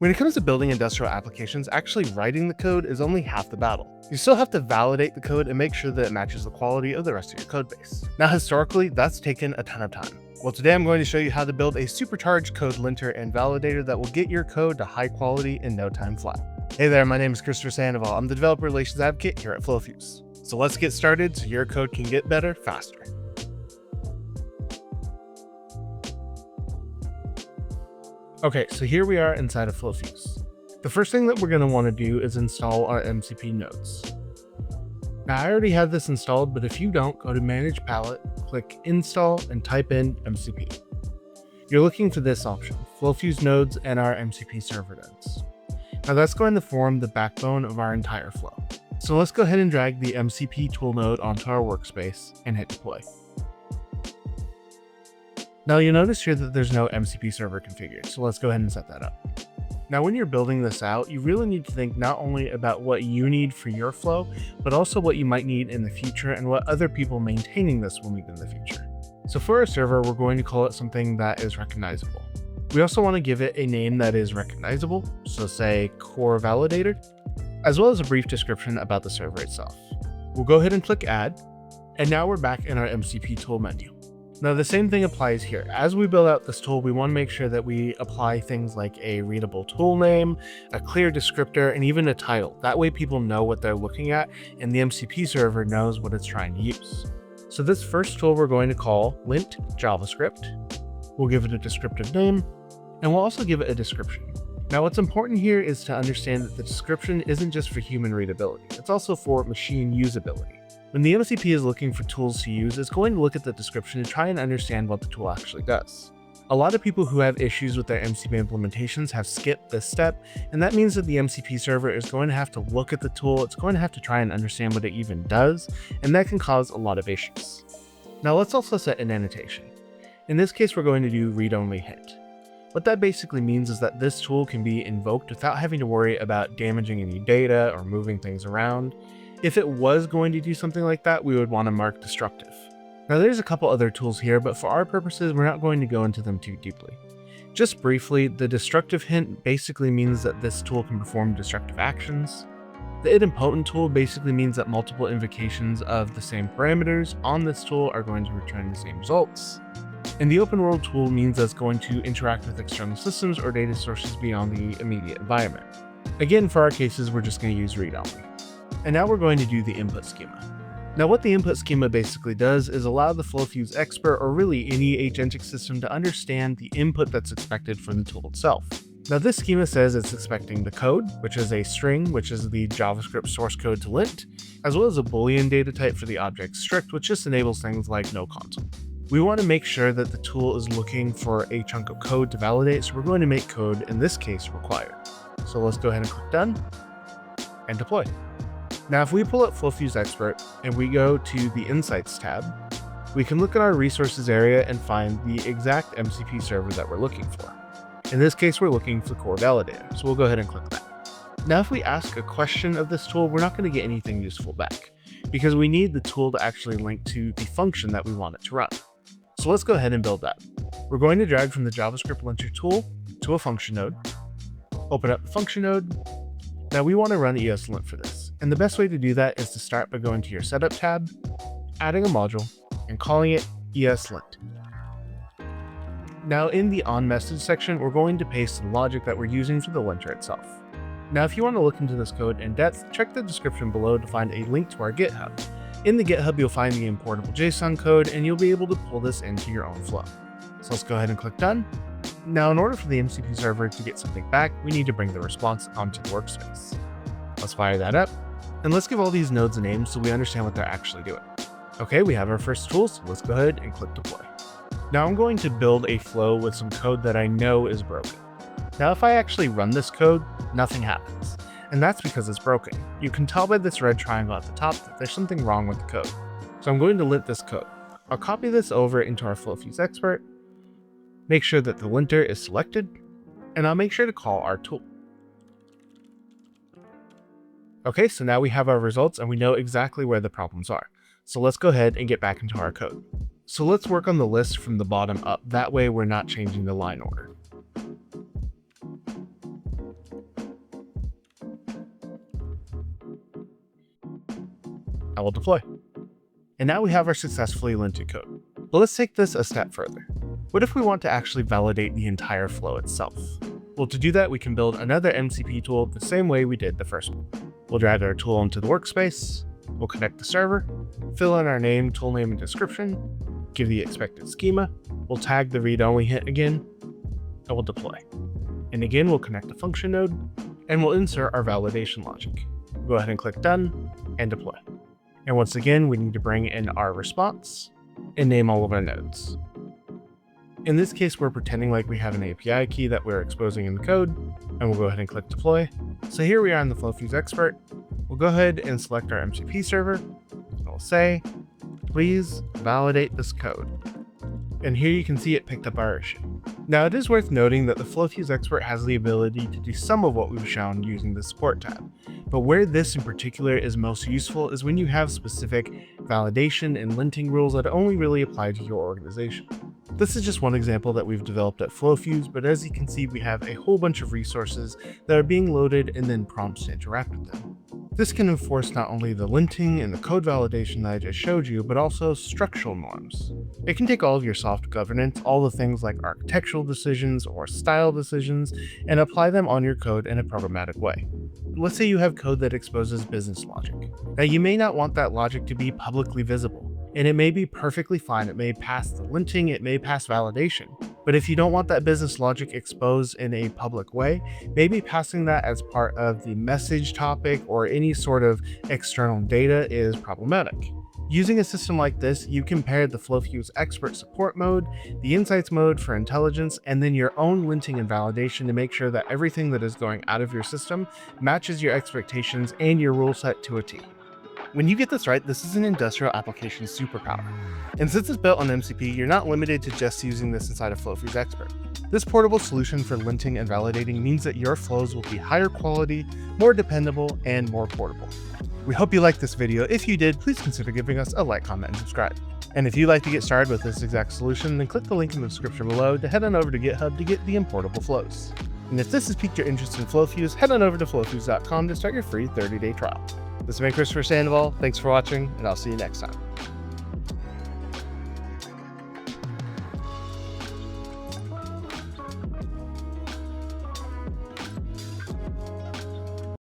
When it comes to building industrial applications, actually writing the code is only half the battle. You still have to validate the code and make sure that it matches the quality of the rest of your code base. Now, historically, that's taken a ton of time. Well, today I'm going to show you how to build a supercharged code linter and validator that will get your code to high quality in no time flat. Hey there, my name is Christopher Sandoval. I'm the Developer Relations Advocate here at FlowFuse. So let's get started so your code can get better faster. Okay, so here we are inside of FlowFuse. The first thing that we're going to want to do is install our MCP nodes. Now I already have this installed, but if you don't, go to Manage Palette, click Install, and type in MCP. You're looking for this option, FlowFuse nodes and our MCP server nodes. Now that's going to form the backbone of our entire flow. So let's go ahead and drag the MCP tool node onto our workspace and hit deploy. Now you'll notice here that there's no MCP server configured, so let's go ahead and set that up. Now when you're building this out, you really need to think not only about what you need for your flow, but also what you might need in the future and what other people maintaining this will need in the future. So for our server, we're going to call it something that is recognizable. We also want to give it a name that is recognizable, so say core validator, as well as a brief description about the server itself. We'll go ahead and click add, and now we're back in our MCP tool menu. Now the same thing applies here. As we build out this tool, we want to make sure that we apply things like a readable tool name, a clear descriptor, and even a title. That way people know what they're looking at and the MCP server knows what it's trying to use. So this first tool we're going to call lint JavaScript. We'll give it a descriptive name, and we'll also give it a description. Now what's important here is to understand that the description isn't just for human readability, it's also for machine usability. When the MCP is looking for tools to use, it's going to look at the description and try and understand what the tool actually does. A lot of people who have issues with their MCP implementations have skipped this step, and that means that the MCP server is going to have to look at the tool, it's going to have to try and understand what it even does, and that can cause a lot of issues. Now let's also set an annotation. In this case, we're going to do read-only hint. What that basically means is that this tool can be invoked without having to worry about damaging any data or moving things around. If it was going to do something like that, we would want to mark destructive. Now there's a couple other tools here, but for our purposes, we're not going to go into them too deeply. Just briefly, the destructive hint basically means that this tool can perform destructive actions. The idempotent tool basically means that multiple invocations of the same parameters on this tool are going to return the same results. And the open world tool means that it's going to interact with external systems or data sources beyond the immediate environment. Again, for our cases, we're just going to use read only. And now we're going to do the input schema. Now what the input schema basically does is allow the FlowFuse Expert, or really any agentic system, to understand the input that's expected from the tool itself. Now this schema says it's expecting the code, which is a string, which is the JavaScript source code to lint, as well as a Boolean data type for the object strict, which just enables things like no console. We want to make sure that the tool is looking for a chunk of code to validate, so we're going to make code, in this case, required. So let's go ahead and click done and deploy. Now, if we pull up FlowFuse Expert and we go to the Insights tab, we can look at our resources area and find the exact MCP server that we're looking for. In this case, we're looking for core validator, so we'll go ahead and click that. Now, if we ask a question of this tool, we're not going to get anything useful back because we need the tool to actually link to the function that we want it to run. So let's go ahead and build that. We're going to drag from the JavaScript linter tool to a function node, open up the function node. Now we want to run ESLint for this, and the best way to do that is to start by going to your setup tab, adding a module, and calling it ESLint. Now in the onMessage section, we're going to paste the logic that we're using for the linter itself. Now if you want to look into this code in depth, check the description below to find a link to our GitHub. In the GitHub, you'll find the importable JSON code, and you'll be able to pull this into your own flow. So let's go ahead and click done. Now, in order for the MCP server to get something back, we need to bring the response onto the workspace. Let's fire that up, and let's give all these nodes a name so we understand what they're actually doing. Okay, we have our first tool, so let's go ahead and click deploy. Now I'm going to build a flow with some code that I know is broken. Now if I actually run this code, nothing happens, and that's because it's broken. You can tell by this red triangle at the top that there's something wrong with the code. So I'm going to lint this code. I'll copy this over into our FlowFuse Expert, make sure that the linter is selected, and I'll make sure to call our tool. Okay, so now we have our results and we know exactly where the problems are. So let's go ahead and get back into our code. So let's work on the list from the bottom up. That way we're not changing the line order. I will deploy. And now we have our successfully linted code. But let's take this a step further. What if we want to actually validate the entire flow itself? Well, to do that, we can build another MCP tool the same way we did the first one. We'll drag our tool into the workspace, we'll connect the server, fill in our name, tool name, and description, give the expected schema, we'll tag the read-only hint again, and we'll deploy. And again, we'll connect the function node, and we'll insert our validation logic. Go ahead and click done, and deploy. And once again, we need to bring in our response, and name all of our nodes. In this case, we're pretending like we have an API key that we're exposing in the code, and we'll go ahead and click deploy. So here we are in the FlowFuse Expert. We'll go ahead and select our MCP server, and we'll say, please validate this code. And here you can see it picked up our issue. Now it is worth noting that the FlowFuse Expert has the ability to do some of what we've shown using the support tab. But where this in particular is most useful is when you have specific validation and linting rules that only really apply to your organization. This is just one example that we've developed at FlowFuse, but as you can see, we have a whole bunch of resources that are being loaded and then prompts to interact with them. This can enforce not only the linting and the code validation that I just showed you, but also structural norms. It can take all of your soft governance, all the things like architectural decisions or style decisions, and apply them on your code in a programmatic way. Let's say you have code that exposes business logic. Now you may not want that logic to be publicly visible, and it may be perfectly fine. It may pass the linting, it may pass validation. But if you don't want that business logic exposed in a public way, maybe passing that as part of the message topic or any sort of external data is problematic. Using a system like this, you can pair the FlowFuse Expert support mode, the Insights mode for intelligence, and then your own linting and validation to make sure that everything that is going out of your system matches your expectations and your rule set to a T. When you get this right, this is an industrial application superpower. And since it's built on MCP, you're not limited to just using this inside of FlowFuse Expert. This portable solution for linting and validating means that your flows will be higher quality, more dependable, and more portable. We hope you liked this video. If you did, please consider giving us a like, comment, and subscribe. And if you'd like to get started with this exact solution, then click the link in the description below to head on over to GitHub to get the importable flows. And if this has piqued your interest in FlowFuse, head on over to flowfuse.com to start your free 30-day trial. This has been Christopher Sandoval. Thanks for watching, and I'll see you next time.